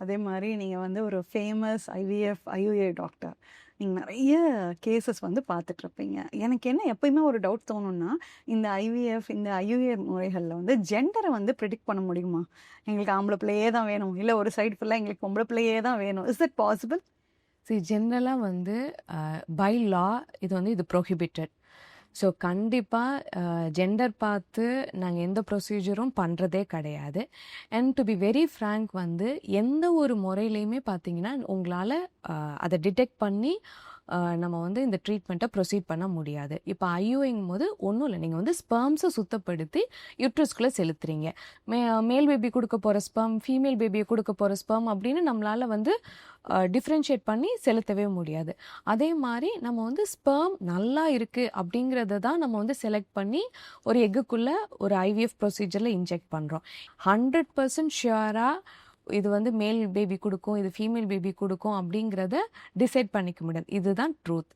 அதே மாரி நீங்க வந்து ஒரு ஃபேமஸ் ஐவிஎஃப், ஐயுஏ டாக்டர். நீங்க நெறைய கேஸஸ் வந்து பார்த்துட்டுருப்பீங்க. எனக்கு என்ன எப்பயுமே ஒரு டவுட் தோணும்னா, இந்த ஐவிஎஃப், இந்த ஐயுஏ முறைகள்ல வந்து ஜெண்டர வந்து பிரெடிக்ட் பண்ண முடியுமா? எங்களுக்கு ஆம்பள பிள்ளையே தான் வேணும். இல்ல ஒரு சைடு ஃபுல்லா எங்களுக்கு பொம்பள பிள்ளையே தான் வேணும். Is it possible? ஜென்ரலாக வந்து பை லா இது ப்ரோஹிபிட்டட். ஸோ கண்டிப்பாக ஜெண்டர் பார்த்து நாங்கள் எந்த ப்ரொசீஜரும் பண்ணுறதே கிடையாது. And to be very frank வந்து எந்த ஒரு முறையிலையுமே பார்த்தீங்கன்னா உங்களால் அதை டிடெக்ட் பண்ணி நம்ம வந்து இந்த ட்ரீட்மெண்ட்டை ப்ரொசீட் பண்ண முடியாது. இப்போ ஐயூங்கும் போது ஒன்றும் இல்லை, நீங்கள் வந்து ஸ்பெர்ம்ஸை சுத்தப்படுத்தி யூட்ரஸ்குள்ளே செலுத்துறீங்க. மேல் பேபி கொடுக்க போகிற ஸ்பெர்ம், ஃபீமேல் பேபியை கொடுக்க போகிற ஸ்பெர்ம் அப்படின்னு நம்மளால் வந்து டிஃப்ரென்ஷியேட் பண்ணி செலுத்தவே முடியாது. அதே மாதிரி நம்ம வந்து ஸ்பெர்ம் நல்லா இருக்குது அப்படிங்கிறத தான் நம்ம வந்து செலக்ட் பண்ணி ஒரு எக்குக்குள்ளே ஒரு ஐவிஎஃப் ப்ரொசீஜரில் இன்ஜெக்ட் பண்ணுறோம். 100% ஷியராக இது வந்து மேல் பேபி கொடுக்கும், இது ஃபீமேல் பேபி கொடுக்கும் அப்படிங்கிறத டிசைட் பண்ணிக்க முடியாது. இதுதான் ட்ரூத்.